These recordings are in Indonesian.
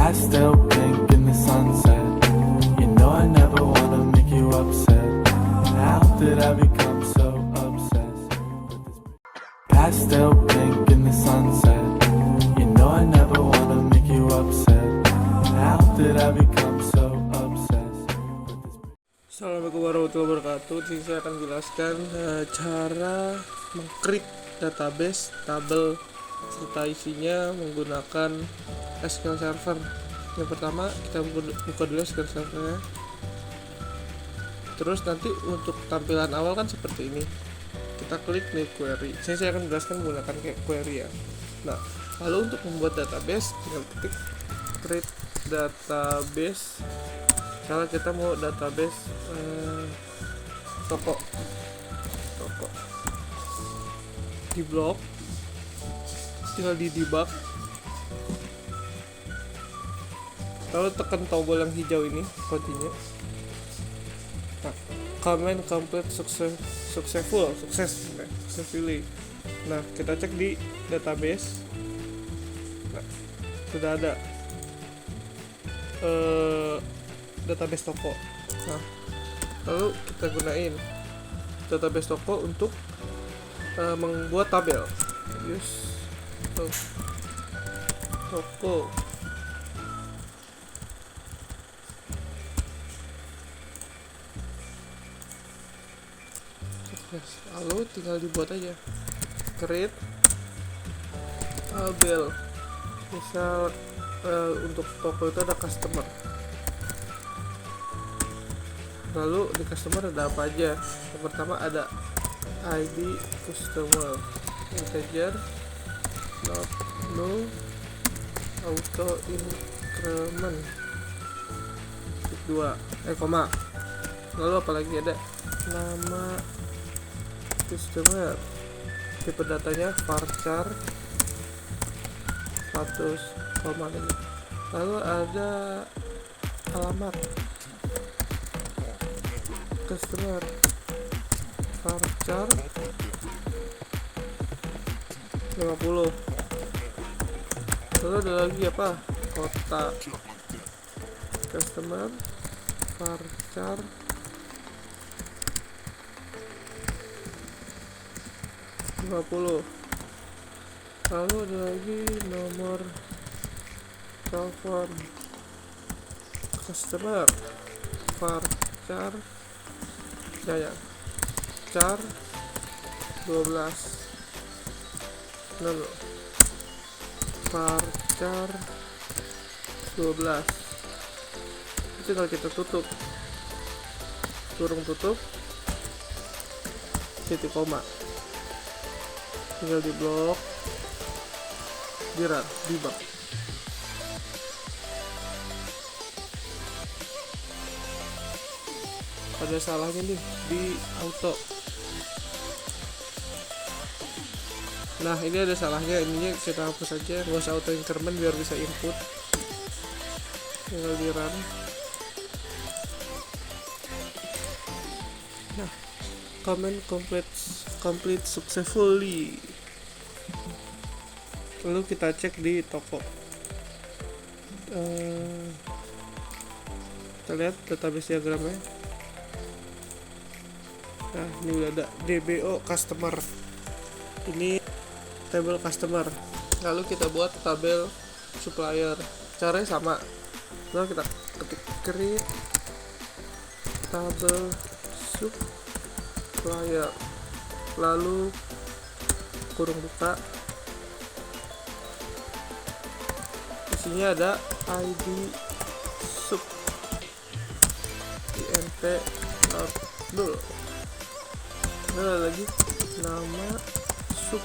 Pastel pink in the sunset. You know I never wanna make you upset. How did I become so obsessed with this? Pastel pink in the sunset. You know I never wanna make you upset. How did I become so obsessed with this? Assalamualaikum warahmatullahi wabarakatuh. Di sini saya akan jelaskan cara mengcreate database tabel serta isinya menggunakan SQL Server. Yang pertama kita buka dulu SQL Servernya. Terus nanti untuk tampilan awal kan seperti ini. Kita klik new query. Sini saya akan jelaskan menggunakan query ya. Nah, lalu untuk membuat database tinggal ketik create database. Misalnya kita mau database toko di blok, tinggal di debug, lalu tekan tombol yang hijau ini continue. Nah, command complete successfully. Nah, kita cek di database. Nah, sudah ada database toko. Nah, lalu kita gunain database toko untuk membuat tabel. Use toko. Lalu tinggal dibuat aja create tabel. Misal untuk toko itu ada customer. Lalu di customer ada apa aja? Yang pertama ada ID customer, integer, not null, auto increment, 2 koma. Lalu apalagi ada nama customer, tipe datanya varchar, status, koma ini. Lalu ada alamat customer, varchar 50. Lalu ada lagi apa? Kota customer, varchar 50. Lalu ada lagi nomor telepon customer, varchar char 12. Lalu varchar 12. Itu tinggal kita tutup, kurung tutup, titik koma, tinggal di blok, di run, debug. Ada salahnya nih di auto. Nah, ini ada salahnya, ininya kita hapus aja, nggak usah auto increment biar bisa input. Tinggal di run. Nah, command complete successfully. Lalu kita cek di toko. Kita lihat database diagramnya. Nah, ini udah ada DBO customer. Ini tabel customer. Lalu kita buat tabel supplier. Caranya sama. Lalu kita ketik create tabel supplier. Lalu kurung buka. Isinya ada ID sub int null. Ada lagi nama sub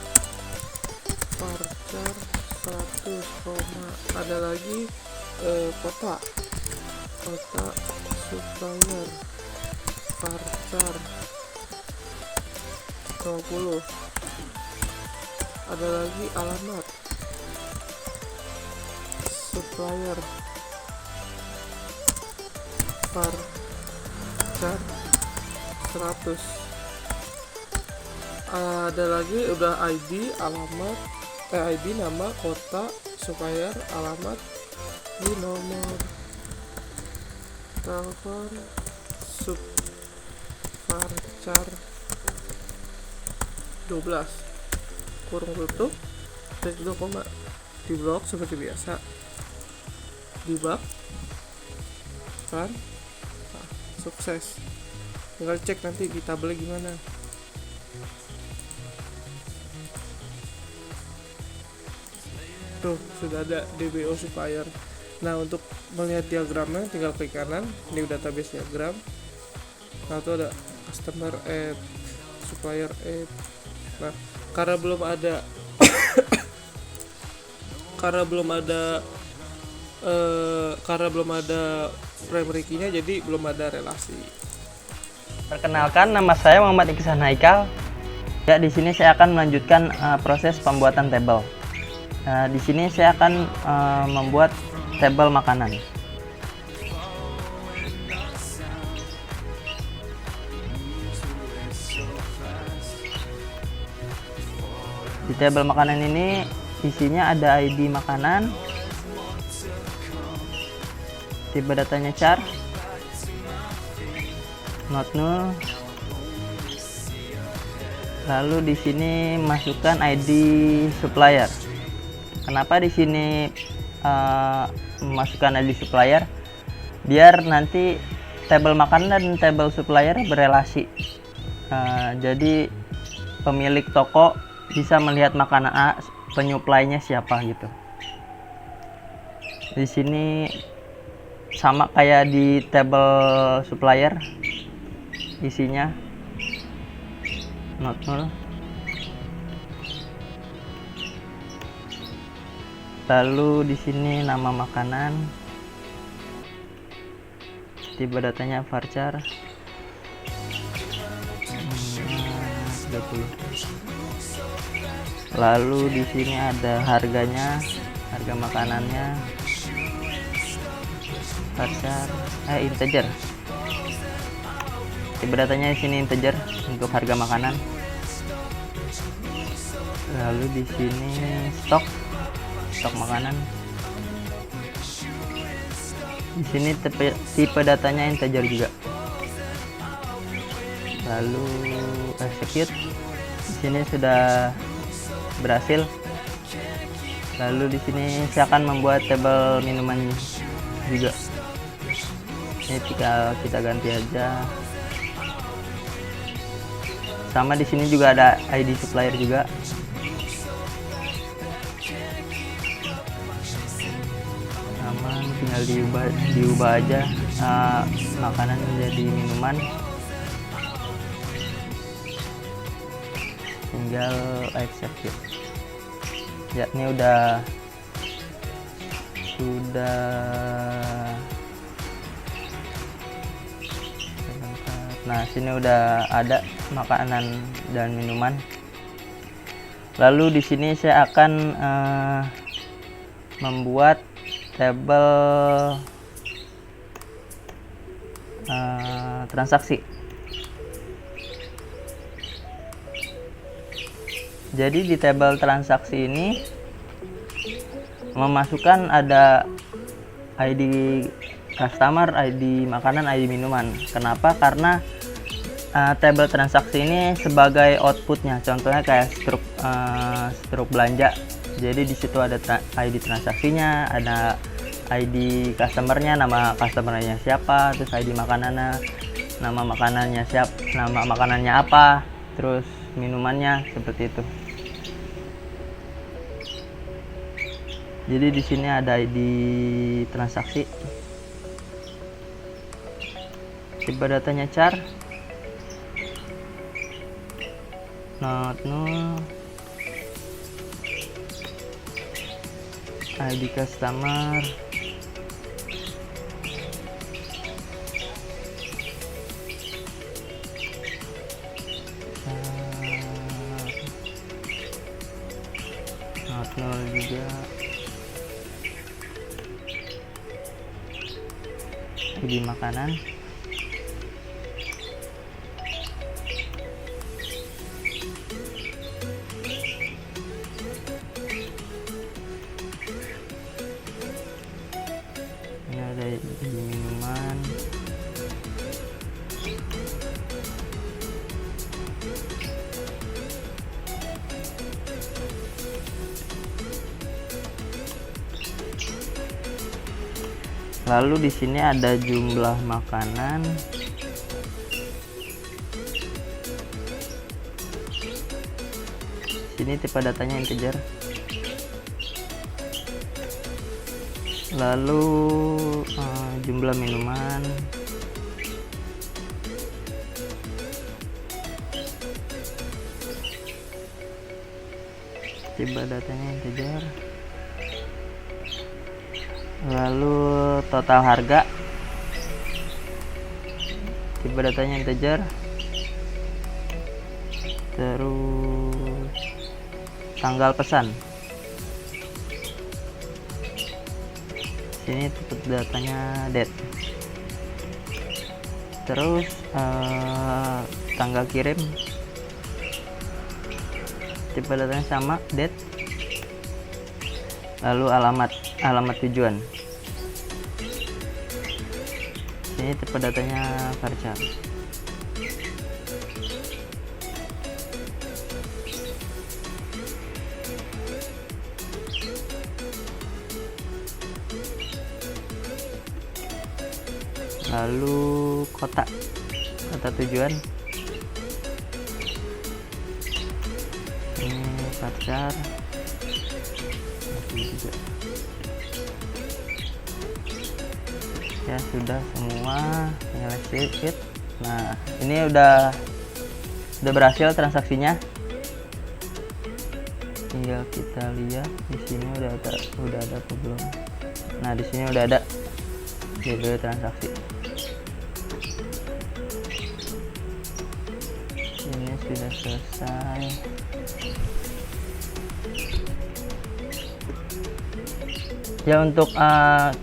varchar 100, ada lagi kota supplier varchar 20. Ada lagi alamat supplier varchar 100. Ada lagi udah ID, alamat, ID, nama, kota, supplier, alamat, di nomor telepon subvarchar 12 kurung tutup dan 2 koma di blok seperti biasa di bab kan. Nah, sukses, tinggal cek nanti di tabelnya gimana. Tuh sudah ada DBO supplier. Nah, untuk melihat diagramnya tinggal klik kanan, new database diagram. Nah, itu ada customer add, supplier add. Nah, karena belum ada primary key-nya, jadi belum ada relasi. Perkenalkan, nama saya Muhammad Iksan Haikal. Ya, di sini saya akan melanjutkan proses pembuatan tabel. Di sini saya akan membuat tabel makanan. Di tabel makanan ini isinya ada ID makanan, tipe datanya char, not null. Lalu di sini masukkan ID supplier. Kenapa di sini memasukkan ID supplier? Biar nanti tabel makanan dan tabel supplier berelasi. Jadi pemilik toko bisa melihat makanan A, penyuplainya siapa gitu. Di sini sama kayak di tabel supplier, isinya not null. Lalu di sini nama makanan, tipe datanya varchar 30. Lalu di sini ada harganya, harga makanannya varchar integer. Tipe datanya di sini integer untuk harga makanan. Lalu di sini stok makanan. Di sini tipe datanya integer juga. Lalu execute. Di sini sudah berhasil. Lalu di sini saya akan membuat tabel minuman juga. Ini kita ganti aja. Sama di sini juga ada ID supplier juga. Tinggal diubah aja makanan menjadi minuman, tinggal execute. Ya, ini sudah nah sini udah ada makanan dan minuman. Lalu di sini saya akan membuat tabel transaksi. Jadi di tabel transaksi ini memasukkan ada ID customer, ID makanan, ID minuman. Kenapa? Karena tabel transaksi ini sebagai outputnya. Contohnya kayak struk belanja. Jadi di situ ada ID transaksinya, ada ID customernya, nama customernya siapa, terus ID makanannya, nama makanannya apa, terus minumannya, seperti itu. Jadi di sini ada ID transaksi, tipe datanya char, not null, ID customer, not null juga, ID makanan, Lalu di sini ada jumlah makanan. Sini tipe datanya integer. Lalu jumlah minuman. Tipe datanya integer. Lalu total harga, tipe datanya integer. Terus tanggal pesan, sini tipe datanya date. Terus tanggal kirim, tipe datanya sama, date. Lalu alamat tujuan, ini tipe datanya varchar. Lalu kota tujuan, ini varchar. Ya sudah semua, tinggal exit. Nah ini udah berhasil transaksinya. Tinggal kita lihat di sini udah ada apa belum. Nah di sini udah ada jadwal transaksi. Ini sudah selesai. Ya untuk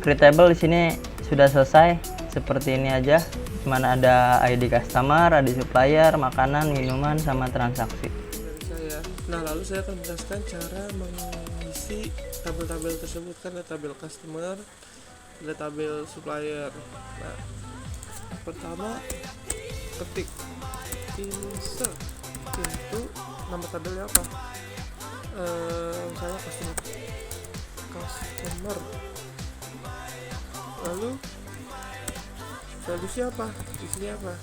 create table di sini sudah selesai. Seperti ini aja. Mana ada ID customer, ada supplier, makanan, minuman, sama transaksi. Dari saya. Nah, lalu saya akan menjelaskan cara mengisi tabel-tabel tersebut. Kan ada tabel customer, ada tabel supplier. Nah, pertama ketik insert itu nama tabelnya apa? Misalnya customer. Lalu valuesnya apa? Isinya apa?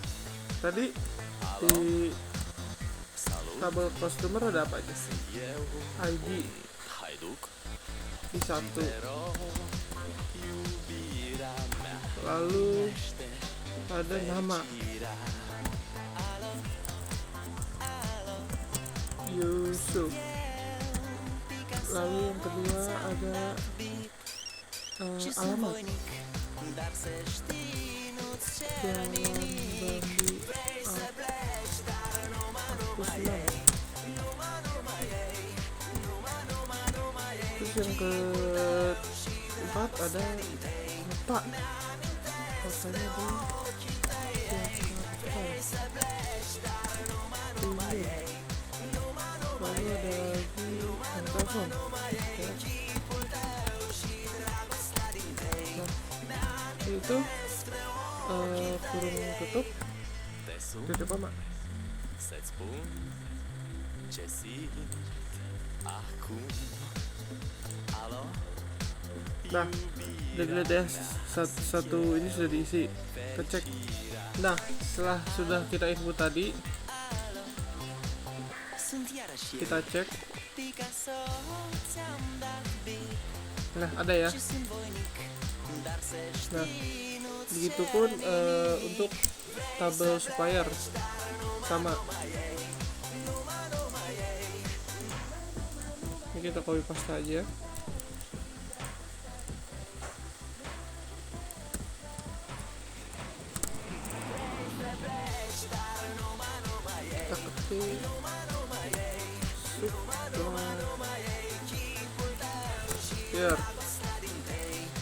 Tadi di tabel customer ada apa aja? ID di satu. Lalu ada nama Yusuf. Lalu yang kedua ada alamat Jalan Bambi Akuslam. Terus yang keempat ada Pak, kotanya di Jakarta. Lalu ada lagi telepon. Nah, itu kurung tutup apa? Nah, udah dilihat ya, satu ini sudah diisi. Kita cek. Nah, setelah sudah kita input tadi, kita cek. Nah, ada ya. Nah, begitupun untuk tabel supplier sama. Ini kita copy paste aja. Kita ketik supplier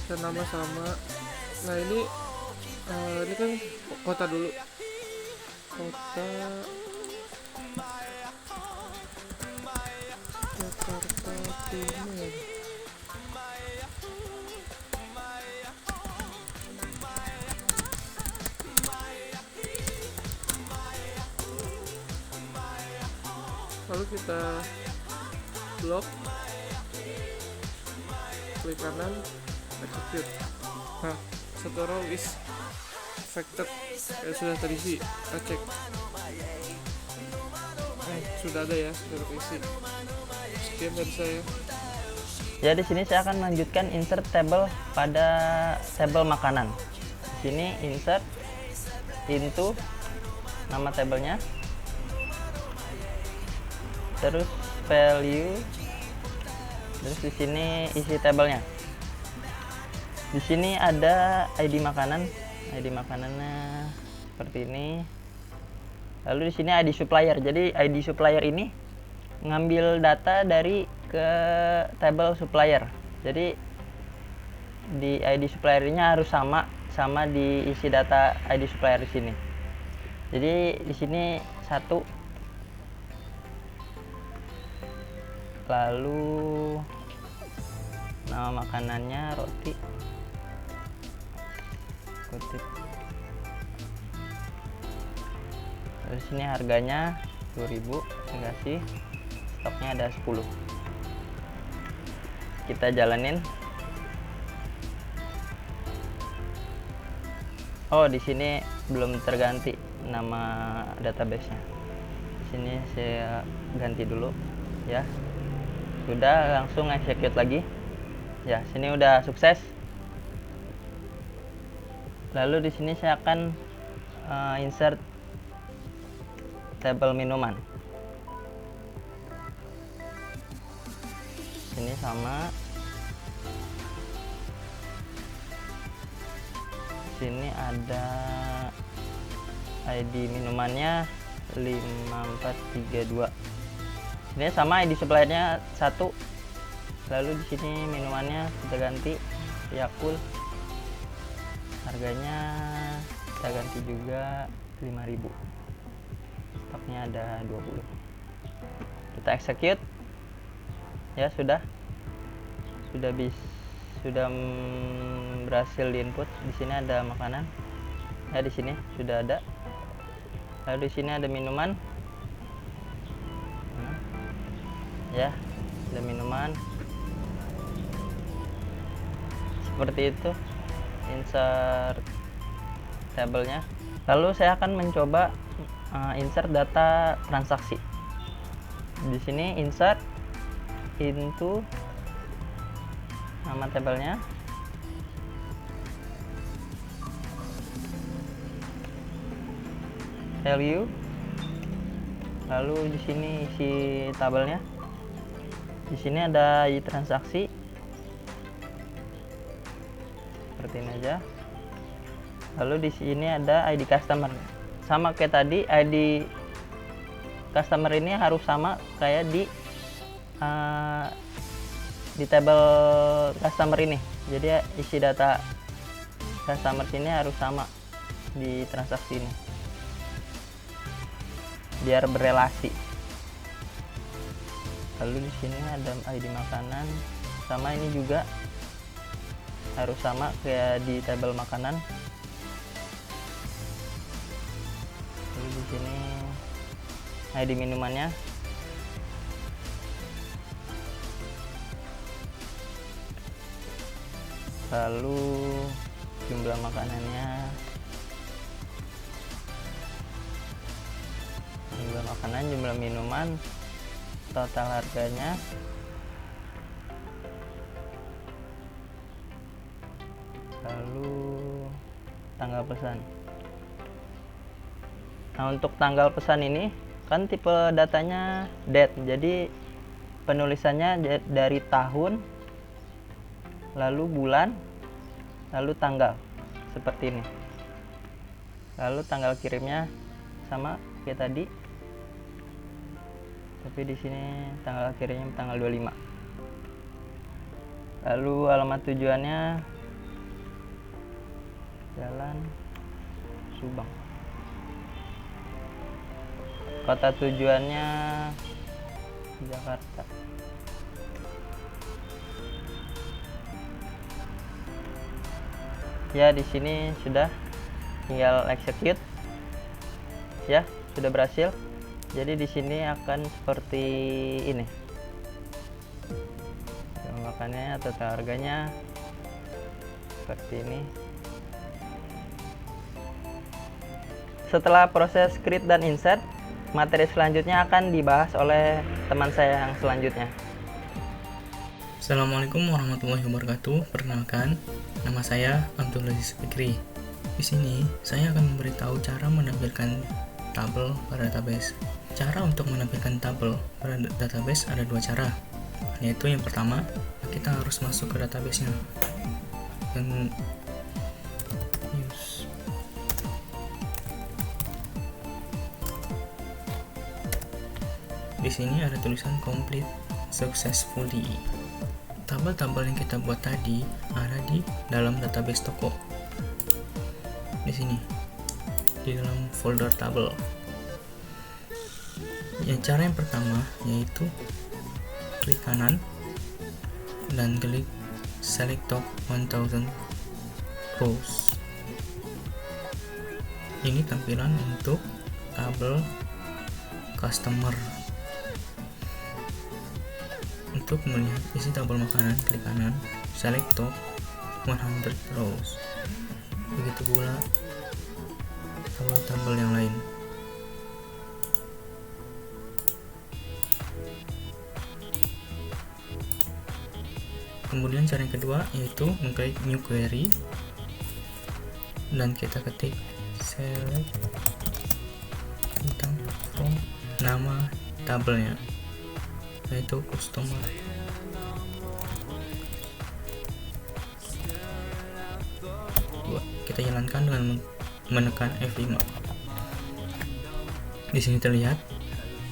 dan nama sama. Nah ini kan kota dulu, kota Jakarta Timur. Lalu kita blok, klik kanan, execute. Nah, satu row is affected. Sudah terisi, kita cek. Sudah ada ya, sudah terisi. Sekian dari saya. Ya, di sini saya akan melanjutkan insert table pada tabel makanan. Di sini insert into nama tabelnya, terus value, terus di sini isi tabelnya. Di sini ada ID makanan, ID makanannya seperti ini. Lalu di sini ID supplier. Jadi ID supplier ini ngambil data dari ke tabel supplier. Jadi di ID suppliernya harus sama di isi data ID supplier di sini. Jadi di sini 1, lalu nama makanannya roti, kutip. Terus sini harganya 10.000, dikasih stoknya ada 10. Kita jalanin. Oh, di sini belum terganti nama database-nya. Di sini saya ganti dulu ya. Sudah, langsung execute lagi. Ya, sini udah sukses. Lalu di sini saya akan insert tabel minuman. Ini sama. Sini ada ID minumannya 5432. Ini sama ID suppliernya 1. Lalu di sini minumannya kita ganti Yakult. Harganya kita ganti juga 5.000. Stoknya ada 20. Kita execute. Ya, sudah berhasil diinput. Di sini ada makanan. Ya, di sini sudah ada. Lalu di sini ada minuman. Ya, ada minuman. Seperti itu insert tabelnya. Lalu saya akan mencoba insert data transaksi. Di sini insert into nama tabelnya, value, lalu di sini isi tabelnya. Di sini ada ID transaksi seperti ini aja. Lalu di sini ada ID customer. Sama kayak tadi, ID customer ini harus sama kayak di tabel customer ini. Jadi isi data customer sini harus sama di transaksi ini biar berelasi. Lalu di sini ada ID makanan, sama ini juga harus sama kayak di tabel makanan. Lalu di sini ID minumannya. Lalu jumlah makanannya, jumlah makanan, jumlah minuman, total harganya, lalu tanggal pesan. Nah, untuk tanggal pesan ini kan tipe datanya date, jadi penulisannya dari tahun, lalu bulan, lalu tanggal, seperti ini. Lalu tanggal kirimnya sama kayak tadi, tapi di sini tanggal kirimnya tanggal 25. Lalu alamat tujuannya Jalan Subang. Kota tujuannya Jakarta. Ya, di sini sudah, tinggal execute. Ya, sudah berhasil. Jadi di sini akan seperti ini. Makannya atau harganya seperti ini. Setelah proses create dan insert, materi selanjutnya akan dibahas oleh teman saya yang selanjutnya. Assalamualaikum warahmatullahi wabarakatuh. Perkenalkan, nama saya Abdul Aziz Fikri. Di sini saya akan memberitahu cara menampilkan tabel pada database. Cara untuk menampilkan tabel pada database ada dua cara, yaitu yang pertama, kita harus masuk ke database-nya. Dan di sini ada tulisan complete successfully. Tabel-tabel yang kita buat tadi ada di dalam database toko. Di sini, di dalam folder tabel. Cara yang pertama yaitu klik kanan dan klik select top 1000 rows. Ini tampilan untuk tabel customer. Untuk melihat isi tabel makanan, klik kanan, select top 100 rows. Begitu pula tabel-tabel yang lain. Kemudian cara yang kedua yaitu mengklik new query dan kita ketik select tentang from nama tabelnya, yaitu customer. Kita jalankan dengan menekan F5. Di sini terlihat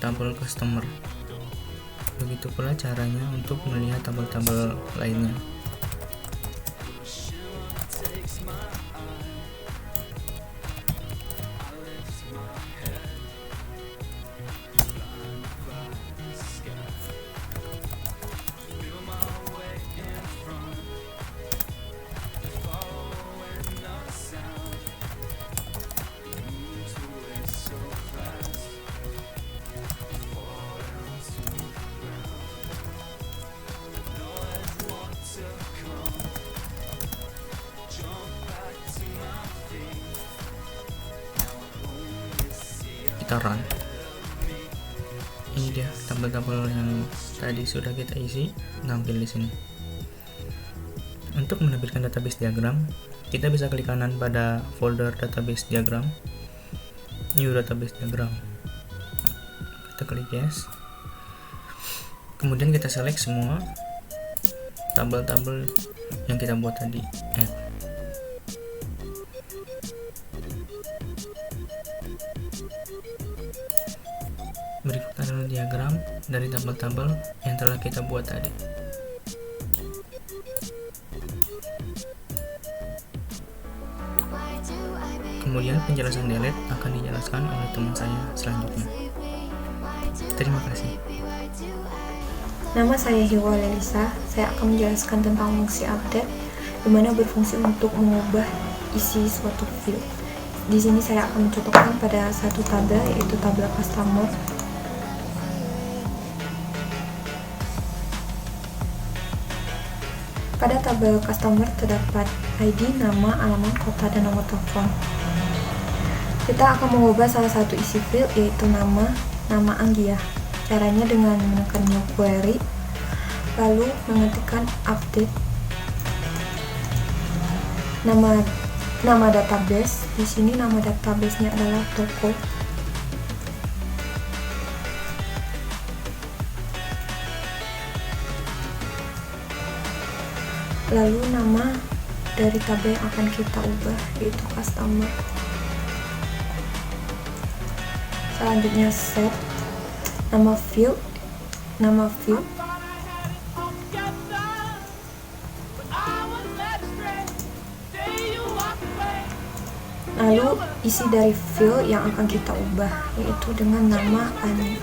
tabel customer. Begitu pula caranya untuk melihat tabel-tabel lainnya. Kita run. Ini dia tabel-tabel yang tadi sudah kita isi tampil di sini. Untuk menampilkan database diagram, kita bisa klik kanan pada folder database diagram, new database diagram. Kita klik yes. Kemudian kita select semua tabel-tabel yang kita buat tadi. Add. Berikut adalah diagram dari tabel-tabel yang telah kita buat tadi. Kemudian penjelasan delete akan dijelaskan oleh teman saya selanjutnya. Terima kasih. Nama saya Hiwa Lelisa. Saya akan menjelaskan tentang fungsi update, di mana berfungsi untuk mengubah isi suatu field. Di sini saya akan mencontohkan pada satu tabel, yaitu tabel customer. Pada tabel customer terdapat ID, nama, alamat, kota, dan nomor telepon. Kita akan mengubah salah satu isi field, yaitu nama Anggia. Caranya dengan menekan new query, lalu mengetikkan update nama database. Di sini nama database-nya adalah toko. Lalu nama dari tabel yang akan kita ubah yaitu customer. Selanjutnya set nama field. Lalu isi dari field yang akan kita ubah yaitu dengan nama Ani.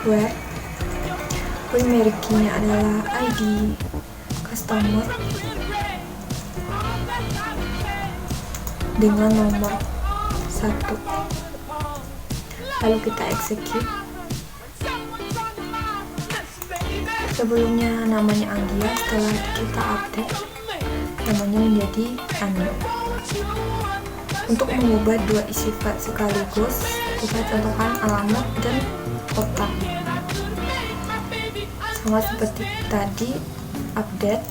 Where primary key-nya adalah ID customer dengan nomor 1. Lalu kita execute. Sebelumnya namanya Anggia, setelah kita update namanya menjadi Ani. Untuk mengubah dua isi file sekaligus, kita contohkan alamat dan kota. Sama seperti tadi, update,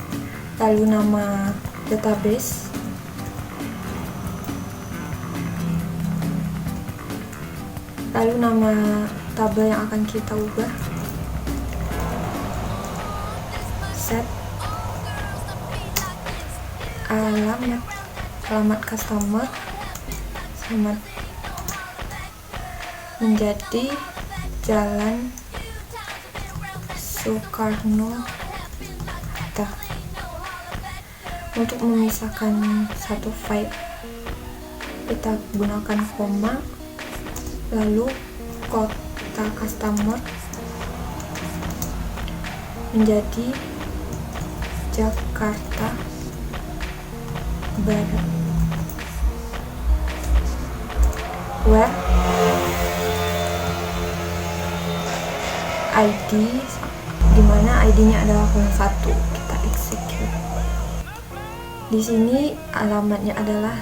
lalu nama database, lalu nama tabel yang akan kita ubah, set, alamat customer sama menjadi Jalan Soekarno-Hatta. Untuk memisahkan satu file, kita gunakan koma, lalu kota customer menjadi Jakarta Barat. Where ID, dimana ID-nya adalah 01, kita execute. Di sini alamatnya adalah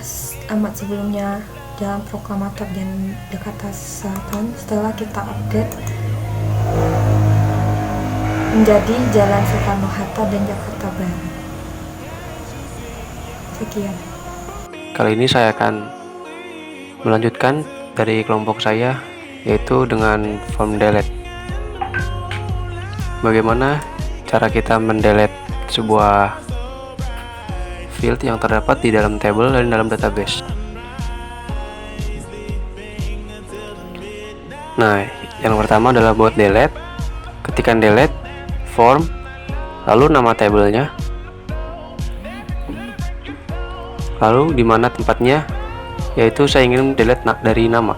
alamat sebelumnya Jalan Proklamator dan Jakarta Selatan. Setelah kita update menjadi Jalan Soekarno-Hatta dan Jakarta Barat. Sekian. Kali ini saya akan melanjutkan dari kelompok saya, yaitu dengan form delete. Bagaimana cara kita mendelete sebuah field yang terdapat di dalam table dan dalam database. Nah, yang pertama adalah buat delete. Ketikkan delete form, lalu nama tabelnya, lalu di mana tempatnya, yaitu saya ingin delete dari nama.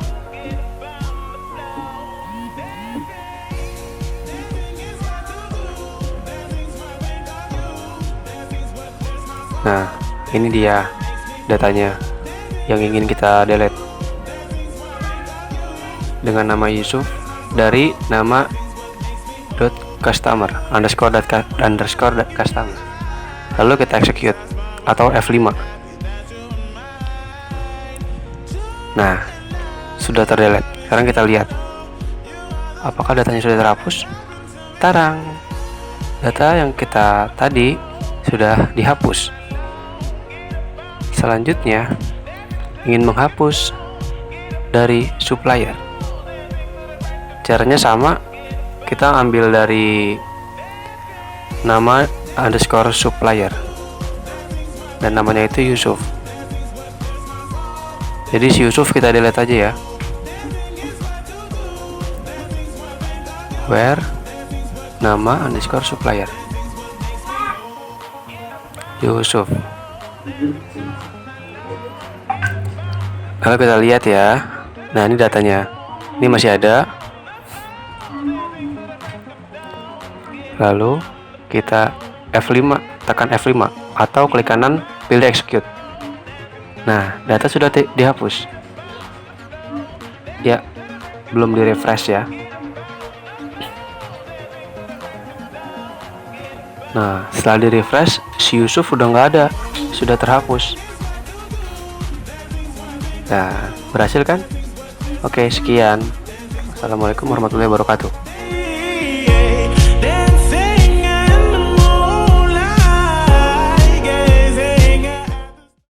Nah, ini dia datanya yang ingin kita delete dengan nama Yusuf dari nama .customer underscore customer. Lalu kita execute atau F5. Nah, sudah terdelete. Sekarang kita lihat apakah datanya sudah terhapus. Tarang, data yang kita tadi sudah dihapus. Selanjutnya, ingin menghapus dari supplier. Caranya sama, kita ambil dari nama underscore supplier dan namanya itu Yusuf. Jadi si Yusuf kita delete aja ya. Where nama underscore supplier Yusuf. Lalu kita lihat ya. Nah, ini datanya. Ini masih ada. Lalu kita F5, tekan F5 atau klik kanan pilih execute. Nah, data sudah dihapus. Ya, belum di refresh ya. Nah, setelah di refresh, si Yusuf udah nggak ada, sudah terhapus. Nah, berhasil kan? Oke, sekian. Assalamualaikum warahmatullahi wabarakatuh.